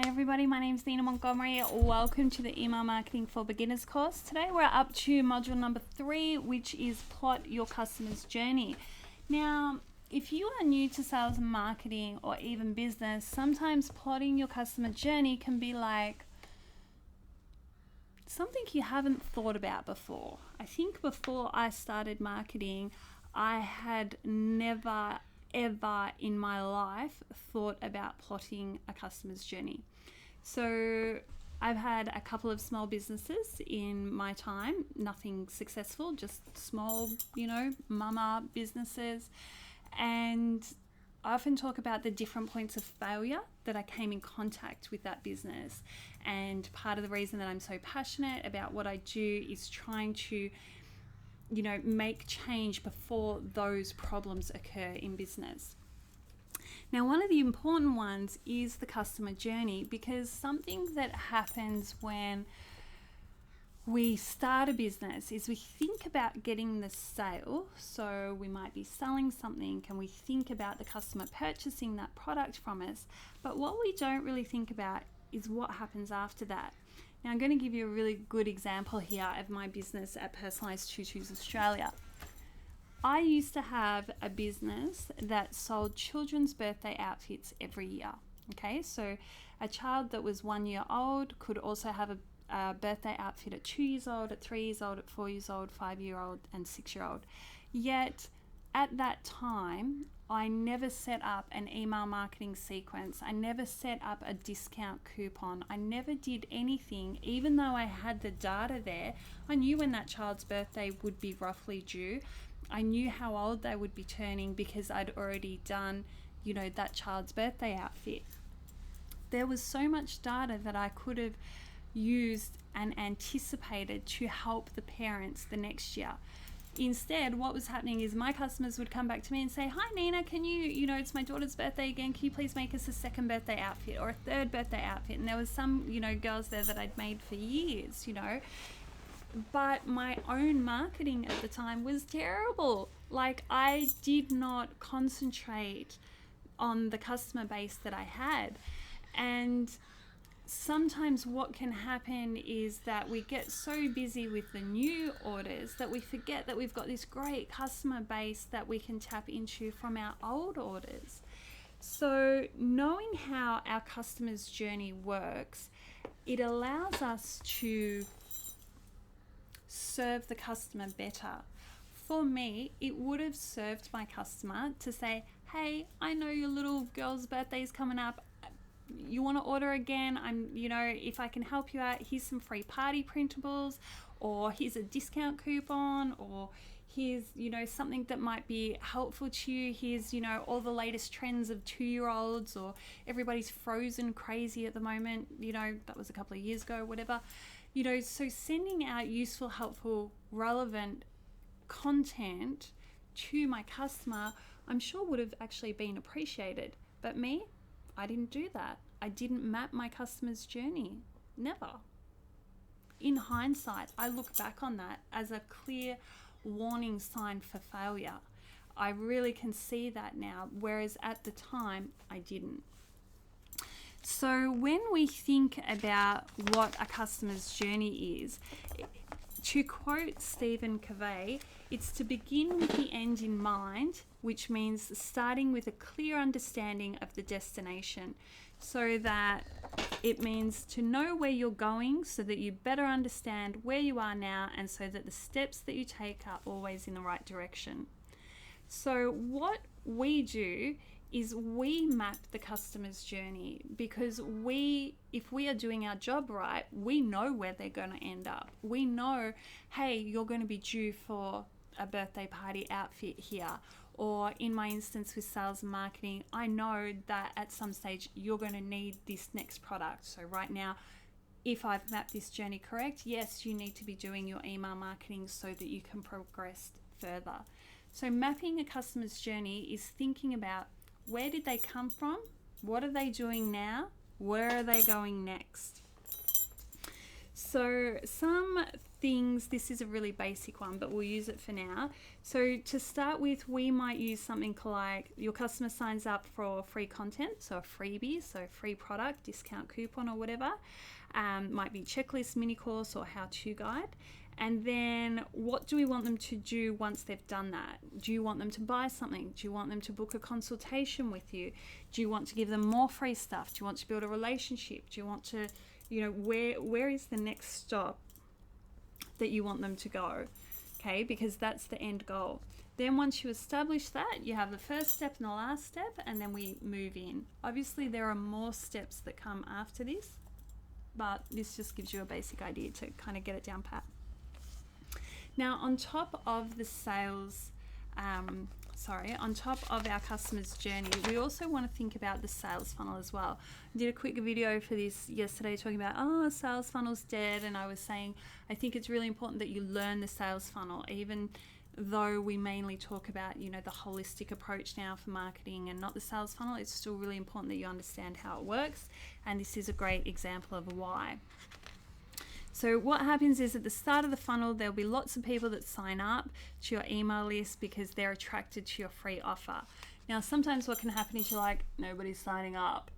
Hi everybody, my name is Nina Montgomery. Welcome to the Email Marketing for Beginners course. Today we're up to module number 3, which is plot your customer's journey. Now, if you are new to sales and marketing or even business, sometimes plotting your customer journey can be like something you haven't thought about before. I think before I started marketing, I had never ever in my life thought about plotting a customer's journey. So I've had a couple of small businesses in my time, nothing successful, just small, mama businesses. And I often talk about the different points of failure that I came in contact with that business. And part of the reason that I'm so passionate about what I do is trying to make change before those problems occur in business. Now, one of the important ones is the customer journey, because something that happens when we start a business is we think about getting the sale. So we might be selling something and we think about the customer purchasing that product from us. But what we don't really think about is what happens after that. Now, I'm going to give you a really good example here of my business at Personalised Tutus Australia. I used to have a business that sold children's birthday outfits every year. Okay, so a child that was 1 year old could also have a birthday outfit at 2 years old, at 3 years old, at 4 years old, 5 year old, and 6 year old. Yet at that time, I never set up an email marketing sequence. I never set up a discount coupon. I never did anything, even though I had the data there. I knew when that child's birthday would be roughly due. I knew how old they would be turning because I'd already done, that child's birthday outfit. There was so much data that I could have used and anticipated to help the parents the next year. Instead, what was happening is my customers would come back to me and say, "Hi Nina, can you, it's my daughter's birthday again, can you please make us a second birthday outfit or a third birthday outfit?" And there was some, girls there that I'd made for years, But my own marketing at the time was terrible. Like, I did not concentrate on the customer base that I had. And sometimes what can happen is that we get so busy with the new orders that we forget that we've got this great customer base that we can tap into from our old orders. So knowing how our customer's journey works, it allows us to serve the customer better. For me, it would have served my customer to say, "Hey, I know your little girl's birthday is coming up. You want to order again? If I can help you out, here's some free party printables, or here's a discount coupon, or here's, something that might be helpful to you. Here's, all the latest trends of 2-year-olds, or everybody's frozen crazy at the moment. That was a couple of years ago, whatever. So sending out useful, helpful, relevant content to my customer, I'm sure would have actually been appreciated. But me, I didn't do that. I didn't map my customer's journey. Never. In hindsight, I look back on that as a clear warning sign for failure. I really can see that now, whereas at the time, I didn't. So when we think about what a customer's journey is, to quote Stephen Covey, it's to begin with the end in mind, which means starting with a clear understanding of the destination, so that it means to know where you're going so that you better understand where you are now, and so that the steps that you take are always in the right direction. So what we do is we map the customer's journey, because if we are doing our job right, we know where they're going to end up. We know, hey, you're going to be due for a birthday party outfit here. Or in my instance with sales and marketing, I know that at some stage you're going to need this next product. So right now, if I've mapped this journey correct, yes, you need to be doing your email marketing so that you can progress further. So mapping a customer's journey is thinking about, where did they come from? What are they doing now? Where are they going next? So some things. This is a really basic one, but we'll use it for now. So to start with, we might use something like your customer signs up for free content, so a freebie, so free product, discount coupon or whatever. Might be checklist, mini course or how-to guide. And then what do we want them to do once they've done that? Do you want them to buy something? Do you want them to book a consultation with you? Do you want to give them more free stuff? Do you want to build a relationship? Do you want to, where is the next stop that you want them to go? Okay, because that's the end goal. Then once you establish that, you have the first step and the last step, and then we move in. Obviously, there are more steps that come after this, but this just gives you a basic idea to kind of get it down pat. Now, on top of the sales, on top of our customer's journey, we also want to think about the sales funnel as well. I did a quick video for this yesterday talking about, sales funnel's dead. And I was saying, I think it's really important that you learn the sales funnel, even though we mainly talk about, the holistic approach now for marketing and not the sales funnel. It's still really important that you understand how it works. And this is a great example of why. So what happens is at the start of the funnel, there'll be lots of people that sign up to your email list because they're attracted to your free offer. Now, sometimes what can happen is you're like, nobody's signing up.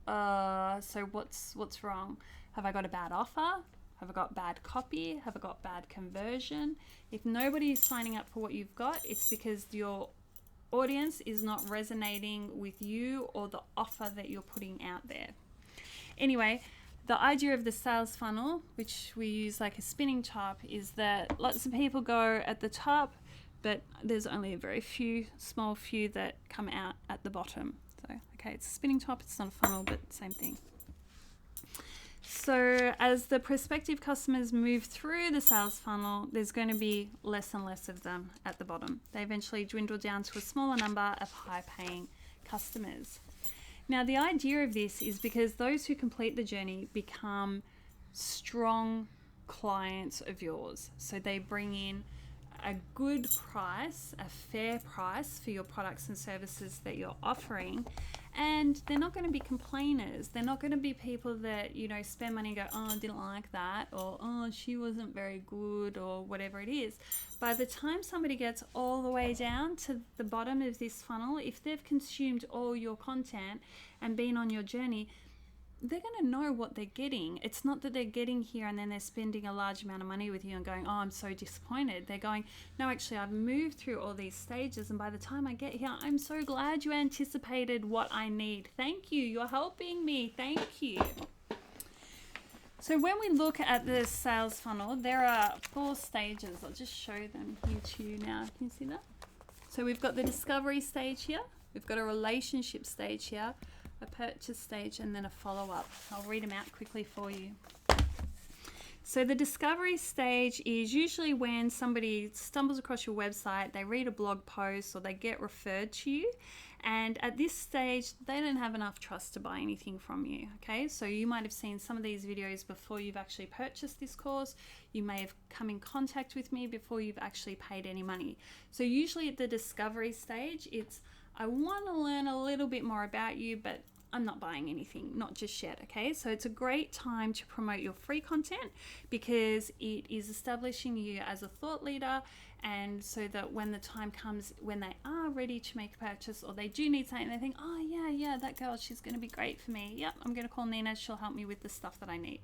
So what's wrong? Have I got a bad offer? Have I got bad copy? Have I got bad conversion? If nobody is signing up for what you've got, it's because your audience is not resonating with you or the offer that you're putting out there. Anyway, the idea of the sales funnel, which we use like a spinning top, is that lots of people go at the top, but there's only a very small few that come out at the bottom. So, okay, it's a spinning top, it's not a funnel, but same thing. So as the prospective customers move through the sales funnel, there's going to be less and less of them at the bottom. They eventually dwindle down to a smaller number of high-paying customers. Now, the idea of this is because those who complete the journey become strong clients of yours. So they bring in a good price, a fair price for your products and services that you're offering. And they're not going to be complainers. They're not going to be people that, spend money and go, I didn't like that, or she wasn't very good, or whatever it is. By the time somebody gets all the way down to the bottom of this funnel, if they've consumed all your content and been on your journey, they're going to know what they're getting. It's not that they're getting here and then they're spending a large amount of money with you and going, I'm so disappointed. They're going, no, actually, I've moved through all these stages, and by the time I get here, I'm so glad you anticipated what I need. Thank you. You're helping me. Thank you. So when we look at the sales funnel, there are 4 stages. I'll just show them here to you now. Can you see that? So we've got the discovery stage here. We've got a relationship stage here, a purchase stage, and then a follow-up. I'll read them out quickly for you. So the discovery stage is usually when somebody stumbles across your website, they read a blog post, or they get referred to you. And at this stage, they don't have enough trust to buy anything from you, okay? So you might have seen some of these videos before you've actually purchased this course. You may have come in contact with me before you've actually paid any money. So usually at the discovery stage, it's, I want to learn a little bit more about you, but I'm not buying anything, not just yet, okay? So it's a great time to promote your free content because it is establishing you as a thought leader, and so that when the time comes when they are ready to make a purchase or they do need something, they think, oh yeah, that girl, she's going to be great for me. Yep, I'm going to call Nina, she'll help me with the stuff that I need.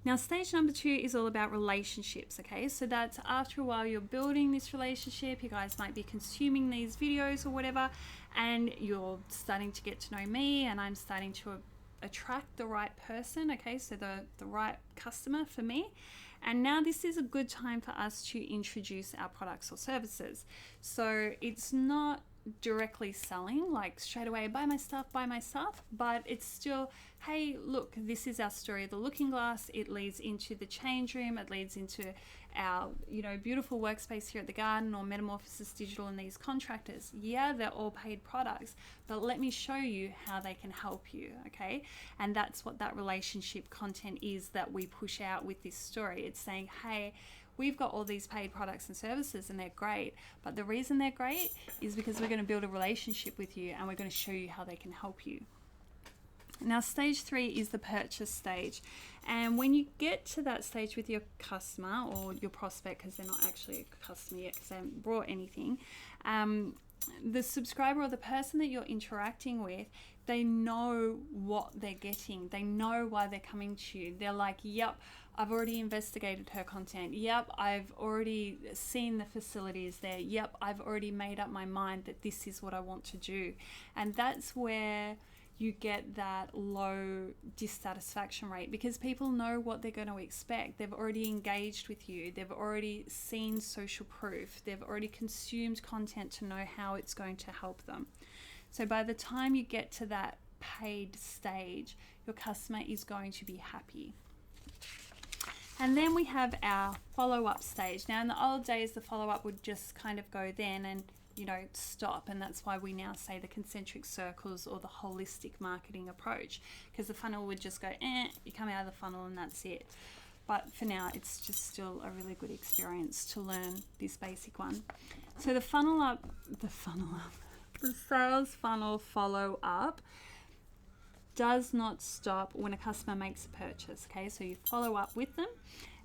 Now, stage number 2 is all about relationships, okay? So that's after a while you're building this relationship, you guys might be consuming these videos or whatever, and you're starting to get to know me, and I'm starting to attract the right person, okay? So the right customer for me. And now this is a good time for us to introduce our products or services. So it's not directly selling, like straight away, buy my stuff, but it's still, hey, look, this is our story of the Looking Glass. It leads into the change room. It leads into our, beautiful workspace here at the Garden, or Metamorphosis Digital and these contractors. Yeah, they're all paid products, but let me show you how they can help you, okay? And that's what that relationship content is that we push out with this story. It's saying, hey, we've got all these paid products and services and they're great, but the reason they're great is because we're going to build a relationship with you and we're going to show you how they can help you. Now, stage 3 is the purchase stage. And when you get to that stage with your customer or your prospect, because they're not actually a customer yet because they haven't brought anything, the subscriber or the person that you're interacting with, they know what they're getting. They know why they're coming to you. They're like, yep, I've already investigated her content. Yep, I've already seen the facilities there. Yep, I've already made up my mind that this is what I want to do. And that's where you get that low dissatisfaction rate, because people know what they're going to expect. They've already engaged with you. They've already seen social proof. They've already consumed content to know how it's going to help them. So by the time you get to that paid stage, your customer is going to be happy. And then we have our follow-up stage. Now, in the old days, the follow-up would just kind of go then and stop, and that's why we now say the concentric circles or the holistic marketing approach, because the funnel would just go, you come out of the funnel and that's it. But for now, it's just still a really good experience to learn this basic one. So the sales funnel follow-up does not stop when a customer makes a purchase, okay? So you follow up with them.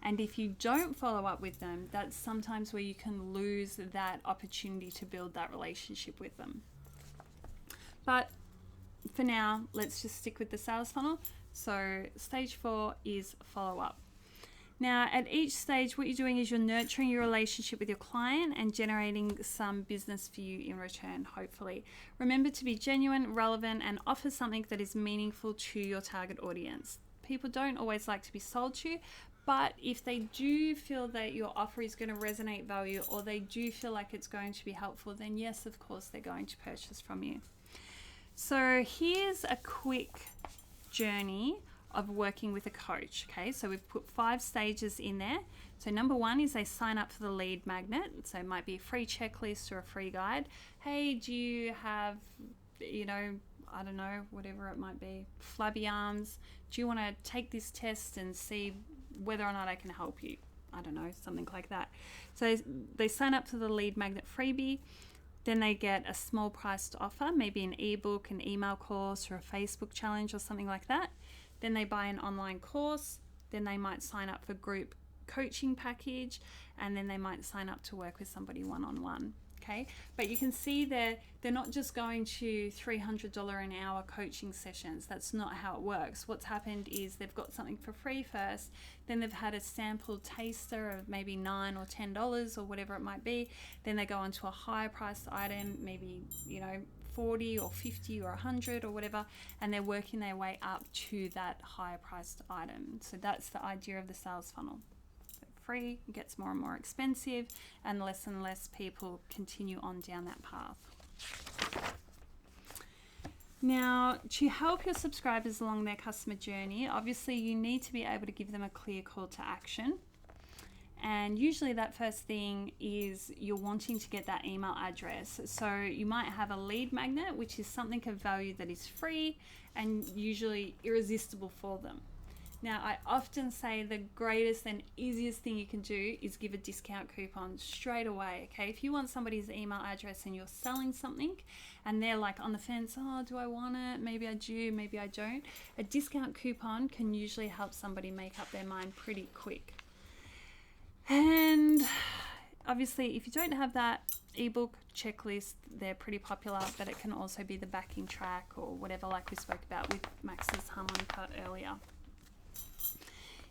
And if you don't follow up with them, that's sometimes where you can lose that opportunity to build that relationship with them. But for now, let's just stick with the sales funnel. So stage 4 is follow up. Now, at each stage, what you're doing is you're nurturing your relationship with your client and generating some business for you in return, hopefully. Remember to be genuine, relevant, and offer something that is meaningful to your target audience. People don't always like to be sold to, but if they do feel that your offer is going to resonate value, or they do feel like it's going to be helpful, then yes, of course, they're going to purchase from you. So here's a quick journey of working with a coach. Okay, so we've put 5 stages in there. So number 1 is they sign up for the lead magnet. So it might be a free checklist or a free guide. Hey, do you have, I don't know, whatever it might be, flabby arms? Do you want to take this test and see whether or not I can help you? I don't know, something like that. So they sign up for the lead magnet freebie. Then they get a small priced offer, maybe an ebook, an email course, or a Facebook challenge or something like that. Then they buy an online course. Then they might sign up for group coaching package, and then they might sign up to work with somebody one-on-one. Okay, but you can see they're not just going to $300 an hour coaching sessions. That's not how it works. What's happened is they've got something for free first, then they've had a sample taster of maybe $9 or $10 or whatever it might be. Then they go on to a higher priced item, maybe 40 or 50 or 100 or whatever, and they're working their way up to that higher priced item. So that's the idea of the sales funnel. Free gets more and more expensive, and less people continue on down that path. Now, to help your subscribers along their customer journey, obviously you need to be able to give them a clear call to action. And usually that first thing is you're wanting to get that email address. So you might have a lead magnet, which is something of value that is free and usually irresistible for them. Now, I often say the greatest and easiest thing you can do is give a discount coupon straight away, okay? If you want somebody's email address and you're selling something and they're like on the fence, oh, do I want it? Maybe I do, maybe I don't. A discount coupon can usually help somebody make up their mind pretty quick. And obviously, if you don't have that ebook checklist, they're pretty popular, but it can also be the backing track or whatever, like we spoke about with Max's harmonica earlier.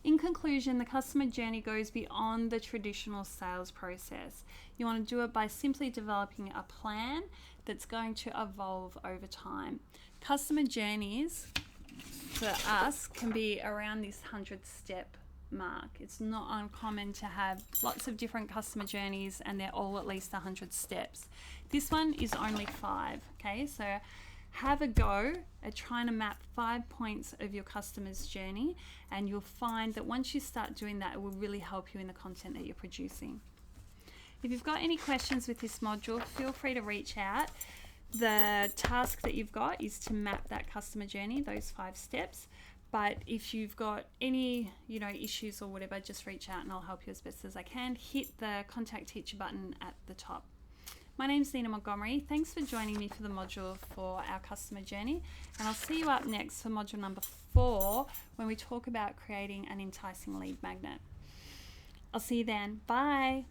In conclusion, the customer journey goes beyond the traditional sales process. You want to do it by simply developing a plan that's going to evolve over time. Customer journeys for us can be around this 100-step mark. It's not uncommon to have lots of different customer journeys and they're all at least 100 steps. This one is only 5, okay? So have a go at trying to map 5 points of your customer's journey, and you'll find that once you start doing that, it will really help you in the content that you're producing. If you've got any questions with this module, feel free to reach out. The task that you've got is to map that customer journey, those 5 steps. But if you've got any, issues or whatever, just reach out and I'll help you as best as I can. Hit the contact teacher button at the top. My name's Nina Montgomery. Thanks for joining me for the module for our customer journey. And I'll see you up next for module number 4 when we talk about creating an enticing lead magnet. I'll see you then. Bye.